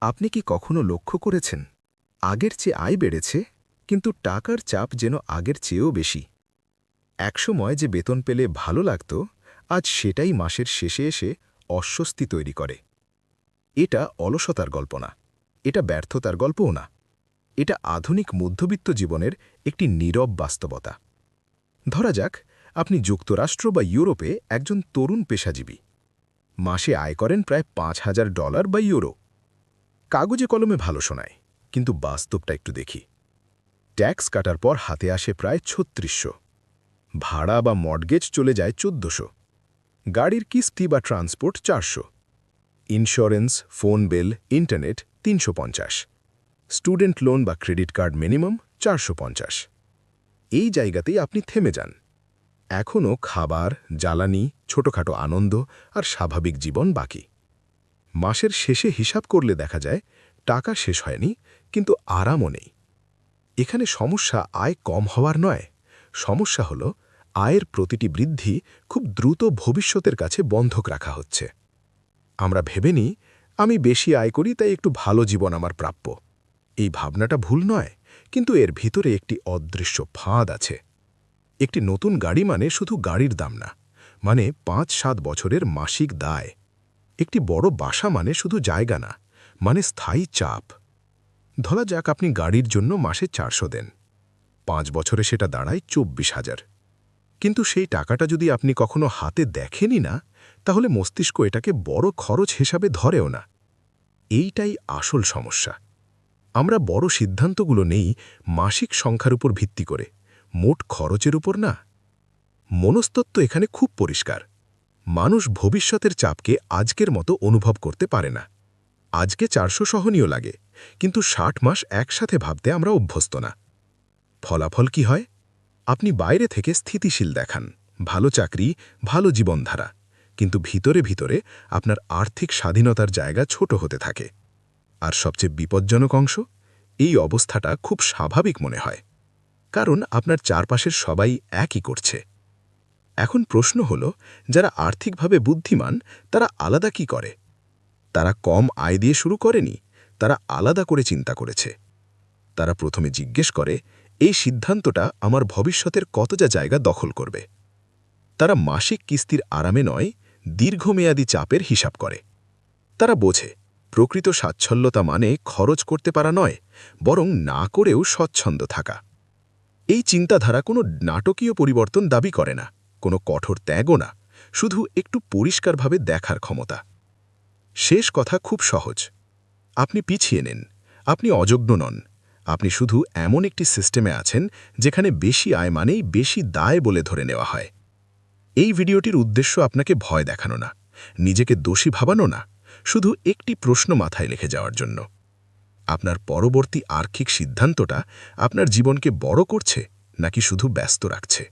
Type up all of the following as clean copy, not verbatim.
আপনি কি কখনো লক্ষ্য করেছেন আগের চেয়ে আয় বেড়েছে কিন্তু টাকার চাপ যেন আগের চেয়েও বেশি? একসময় যে বেতন পেলে ভালো লাগত, আজ সেটাই মাসের শেষে এসে অস্বস্তি তৈরি করে। এটা অলসতার গল্প না, এটা ব্যর্থতার গল্পও না, এটা আধুনিক মধ্যবিত্ত জীবনের একটি নীরব বাস্তবতা। ধরা যাক আপনি যুক্তরাষ্ট্র বা ইউরোপে একজন তরুণ পেশাজীবী। মাসে আয় করেন প্রায় $৫,০০০ বা ইউরো। কাগজে কলমে ভালো শোনায়, কিন্তু বাস্তবটা একটু দেখি। ট্যাক্স কাটার পর হাতে আসে প্রায় ৩৬০০। ভাড়া বা মর্টগেজ চলে যায় ১৪০০। গাড়ির কিস্তি বা ট্রান্সপোর্ট ৪০০। ইন্স্যুরেন্স, ফোন বিল, ইন্টারনেট ৩৫০। স্টুডেন্ট লোন বা ক্রেডিট কার্ড মিনিমাম ৪৫০। এই জায়গাতেই আপনি থেমে যান। এখনও খাবার, জ্বালানি, ছোটখাটো আনন্দ আর স্বাভাবিক জীবন বাকি। মাসের শেষে হিসাব করলে দেখা যায় টাকা শেষ হয়নি, কিন্তু আরামও নেই। এখানে সমস্যা আয় কম হওয়ার নয়, সমস্যা হল আয়ের প্রতিটি বৃদ্ধি খুব দ্রুত ভবিষ্যতের কাছে বন্ধক রাখা হচ্ছে। আমরা ভেবে নিই, আমি বেশি আয় করি তাই একটু ভালো জীবন আমার প্রাপ্য। এই ভাবনাটা ভুল নয়, কিন্তু এর ভিতরে একটি অদৃশ্য ফাঁদ আছে। একটি নতুন গাড়ি মানে শুধু গাড়ির দাম না, মানে ৫-৭ বছরের মাসিক দায়। একটি বড় বাসা মানে শুধু জায়গা না, মানে স্থায়ী চাপ। ধরা যাক আপনি গাড়ির জন্য মাসে ৪০০ দেন, ৫ বছরে সেটা দাঁড়ায় ২৪,০০০। কিন্তু সেই টাকাটা যদি আপনি কখনো হাতে দেখেনই না, তাহলে মস্তিষ্ক এটাকে বড় খরচ হিসাবে ধরেও না। এইটাই আসল সমস্যা। আমরা বড় সিদ্ধান্তগুলো নেই মাসিক সংখ্যার উপর ভিত্তি করে, মোট খরচের উপর না। মনস্তত্ত্ব এখানে খুব পরিষ্কার। মানুষ ভবিষ্যতের চাপকে আজকের মতো অনুভব করতে পারে না। আজকে ৪০০ সহনীয় লাগে, কিন্তু ৬০ মাস একসাথে ভাবতে আমরা অভ্যস্ত না। ফলাফল কি হয়? আপনি বাইরে থেকে স্থিতিশীল দেখান, ভালো চাকরি, ভালো জীবনধারা, কিন্তু ভিতরে ভিতরে আপনার আর্থিক স্বাধীনতার জায়গা ছোট হতে থাকে। আর সবচেয়ে বিপজ্জনক অংশ, এই অবস্থাটা খুব স্বাভাবিক মনে হয়, কারণ আপনার চারপাশের সবাই একই করছে। এখন প্রশ্ন হল, যারা আর্থিকভাবে বুদ্ধিমান তারা আলাদা কি করে? তারা কম আয় দিয়ে শুরু করেনি, তারা আলাদা করে চিন্তা করেছে। তারা প্রথমে জিজ্ঞেস করে, এই সিদ্ধান্তটা আমার ভবিষ্যতের কতটা জায়গা দখল করবে। তারা মাসিক কিস্তির আরামে নয়, দীর্ঘমেয়াদী চাপের হিসাব করে। তারা বোঝে প্রকৃত স্বাচ্ছল্যতা মানে খরচ করতে পারা নয়, বরং না করেও স্বচ্ছন্দ থাকা। এই চিন্তাধারা কোনো নাটকীয় পরিবর্তন দাবি করে না, কোনো কঠোর ত্যাগও না, শুধু একটু পরিষ্কারভাবে দেখার ক্ষমতা। শেষ কথা খুব সহজ, আপনি পিছিয়ে নেন, আপনি অযোগ্য নন, আপনি শুধু এমন একটি সিস্টেমে আছেন যেখানে বেশি আয় মানেই বেশি দায় বলে ধরে নেওয়া হয়। এই ভিডিওটির উদ্দেশ্য আপনাকে ভয় দেখানো না, নিজেকে দোষী ভাবানো না, শুধু একটি প্রশ্ন মাথায় রেখে যাওয়ার জন্য। আপনার পরবর্তী আর্থিক সিদ্ধান্তটা আপনার জীবনকে বড় করছে নাকি শুধু ব্যস্ত রাখছে?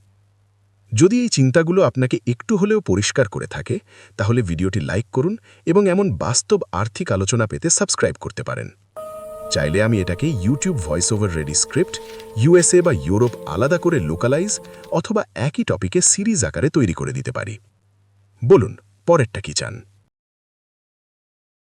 যদি এই চিন্তাগুলো আপনাকে একটু হলেও পরিষ্কার করে থাকে, তাহলে ভিডিওটি লাইক করুন এবং এমন বাস্তব আর্থিক আলোচনা পেতে সাবস্ক্রাইব করতে পারেন। চাইলে আমি এটাকে YouTube voice over ready script, USA বা ইউরোপ আলাদা করে লোকালাইজ, অথবা একই টপিকে সিরিজ আকারে তৈরি করে দিতে পারি। বলুন, পরেরটা কি চান?